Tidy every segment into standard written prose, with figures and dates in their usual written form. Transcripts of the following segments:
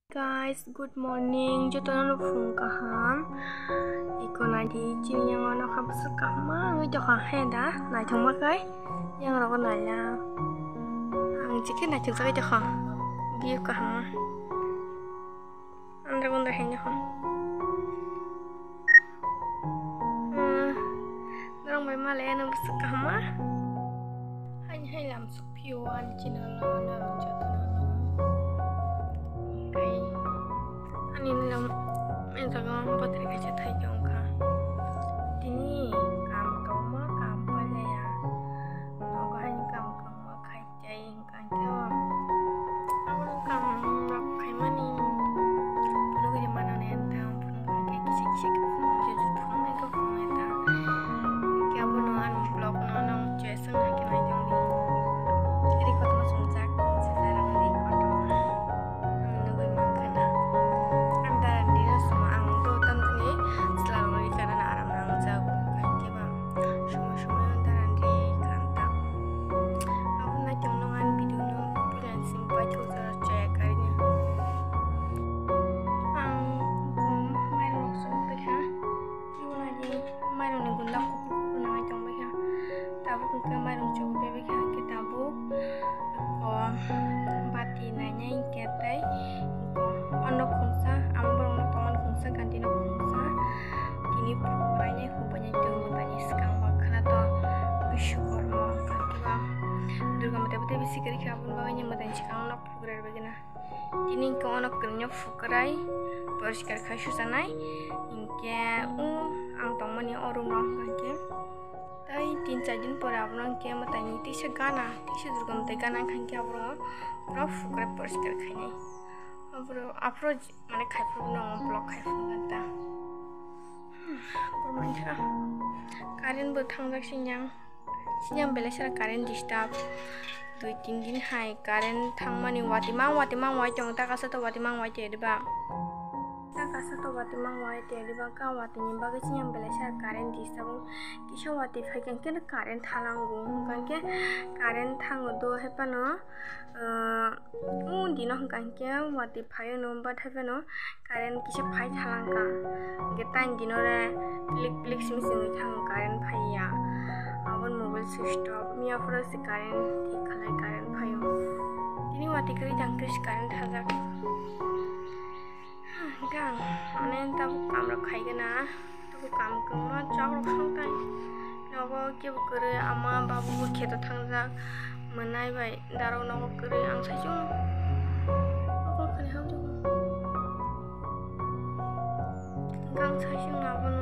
Guys, good morning. Cho tôi nó phun cả hám. Còn này thì chiều nhà nó không sức cả mà người cho họ hay đã. Này thằng mất đấy. Nhưng rồi con này là chỉ cái này thực sự cho họ. Ghi cả hám. Anh ra con đây hay không? Đang mấy mà lấy nó sức cả mà. Hay làm sức phiêu anh chỉ nó cho tôi. Ini dalam Instagram putri kaca tajong ka. Ini kam pala ya. Naga hanya kam kaca yang kan kau. Awal kam rak kai mani. Pulau ke mana ni entah. Pulau ke kisi ke jadi pulau ke pulau entah. Kau pulau anu blog nang Jason lagi naik jong ni. Jadi kau tu masuk jak sekarang ni kau tu. Nunggu mangkana. Sikari kabun bawanya madan cikang nak fukerai begina. Ini kau nak kerja fukerai, persikar kasu sanai. Inke ang tongmani orang kan ke. Tai tin cajin per abang ke matani tisha gana durgam te gana kan ke abang fukerai persikar kainya. Apro mana kai pun nong blok kai pun kata. Bermainnya. Karen bertang dak sinyang belasar karen disturb. 2-3 दिन हाय कारण थांमानि वाटिमां वाइ चंग ताकासा तो वाटिमां वाइ तेदबा का वाटिनि बागे सियां बेलेसा कारण दिसाबो किसो वाटि फाइगन के कारण थालांगु गांके कारण थांगो दो हेपानो दिनो गांके वाटि फायो नो बा थाफेनो कारण किसो फाइ थालांगा गे टाइम दिनो रे प्लिक सिमिसिं थांग कारण फाइया Awan mobil switch off, Mia for si karen ठीक खलाई karen फायो ini wati kiri jangkris karen thajak gang ane tabu kam rakhai gana tabu kam kama chak rok sangtai nogo ke bukure ama babu bu kheto thangjak manai bai daro nogo kure ang saijung nogo khali hau jung gang saijung abun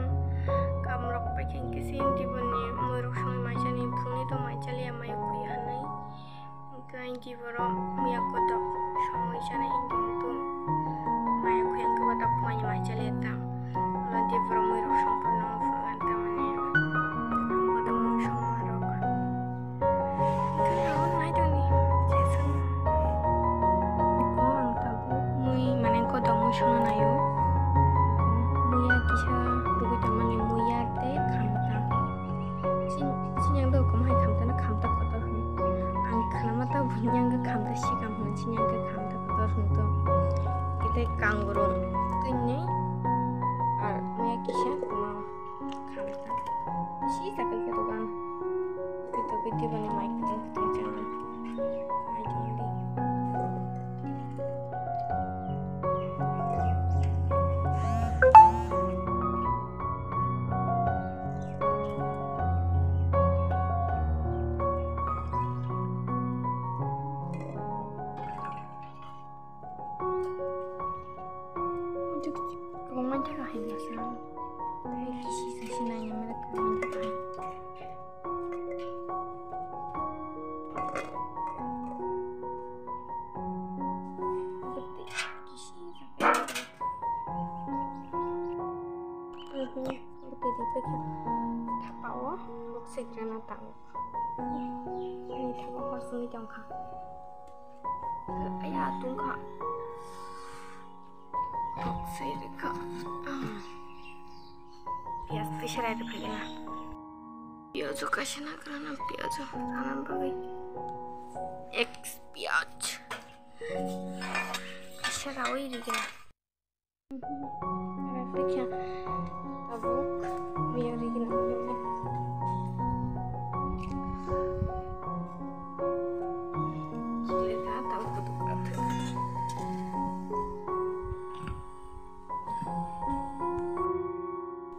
kam rok paking kisin dibuni muruk sung majani phuni to majali amai kuyanai gain giboro muya kotok সময় জানা কিন্তু মায়া কুয়াং কবাটা পুয়ানি majali eta lo diboro muruk সম্পূর্ণ ফুগান tamane kodo mu somarok kalau nai tani jesan ko ang tabu mui mane kodo mu sonayo muya kisha dugu tamani muya te khamta sinyang do komai khamta na khamta kotor hu ang khamata bunyang ga khamta sikam hu sinyang ga khamta kotor hu to kite kangurung tinne ar muya kisha kuma khamta si sakal ke dogan pito piti bani mic te channel ai jandi Kumain cakap hanya sang, tapi kisi sasinanya mereka kumain cakap. Betul kisi sakit. Betul betul tapawa, bukse kerana tahu. Ini tahu harus ni jangka. Ayah tungka. Sirika piaz pisara itu begina piaz kasih nak kerana piaz kanan bagi piaz Kaisa rawi rigina. Refleksya tabuk biar rigina jauh. Lihat tabuk betul betul.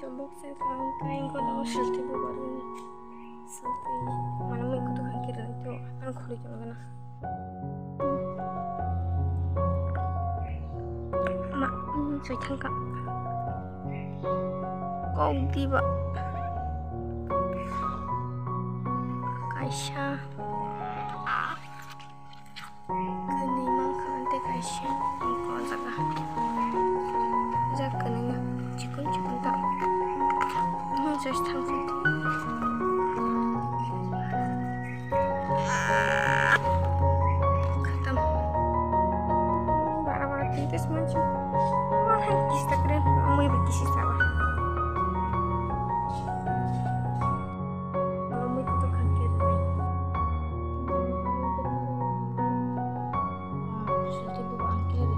Tabuk saya sekarang kain kalau selte baru ini. Selte mana mau ikut tukang kira itu akan kulit juga na. Saya tangkap kau tiba Kaisa kini mangkalan teh Kaisa kau jaga kini cikun tak saya tangkap kata bara-bara tintes macam kita keren mau berkisi salah kalau mau itu kan kira sudah bukan kira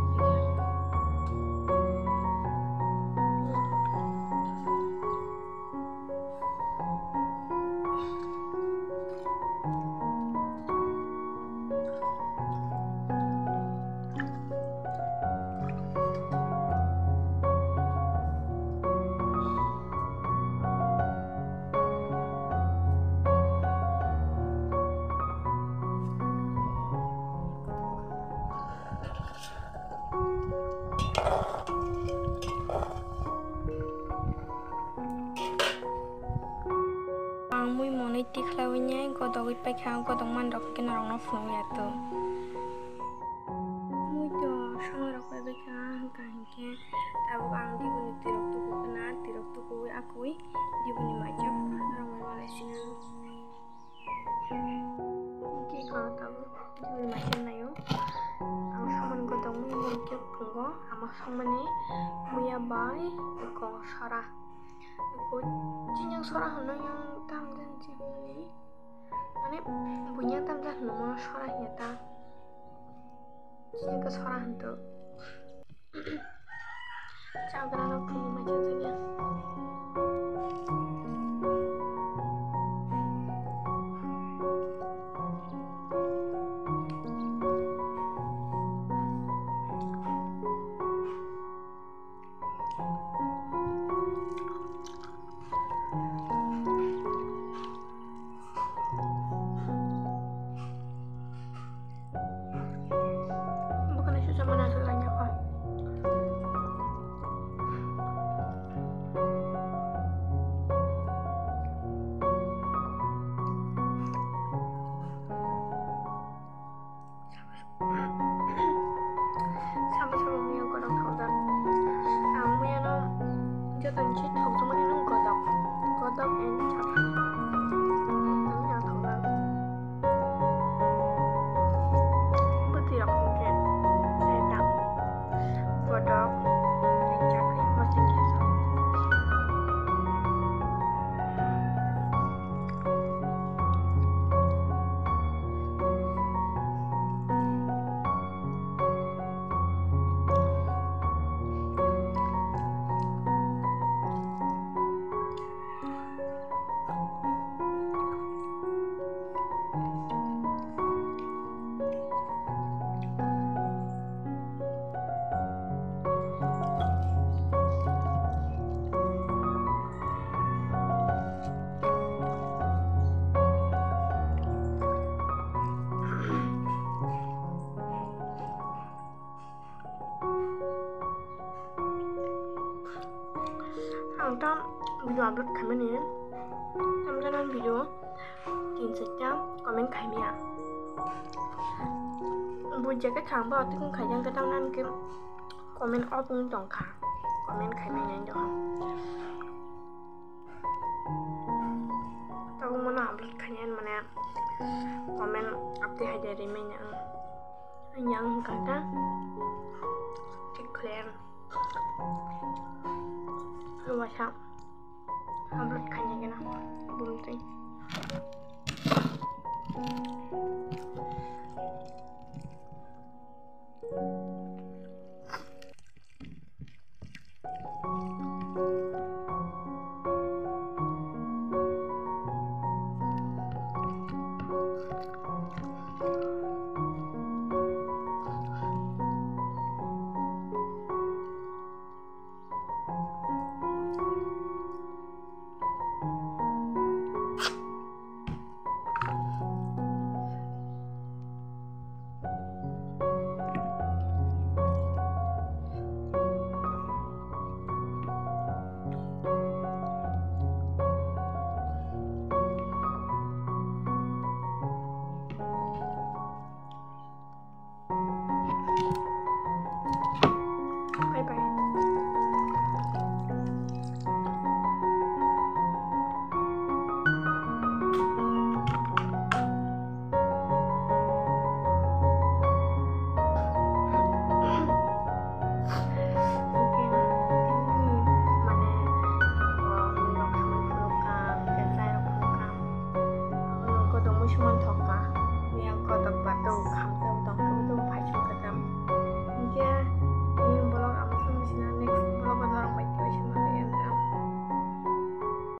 mui monai tiklawnya godogit pai khang godong man rok kena rong nofno ya to mui to sang rok pai khang kangke tabu ang di buni tirok tuku kena tirok tuku akui di buni macam rong mai sina oke kalau tabu di buni macam na yo ang saman godong mui mungkin punggo ama samane muya bai ko sara ko jinjang sora hono yang tamdan sini ane punya tamdan nomor sora nyata jinjang ke sora hantu jangan anak punya macam saja Tam video upload kami nih, tam jangan video, tin sejam komen kami ya. Buat jaga kang bawa tukung kajang ketang nan ke komen opung dong kang, komen kami nih dong. Tahu mana upload kalian mana komen update aja dari mana yang kata declare luasa upload kayaknya kena bunting Bye bye. Mungkin ini mana musimon thoka, yang kotak batu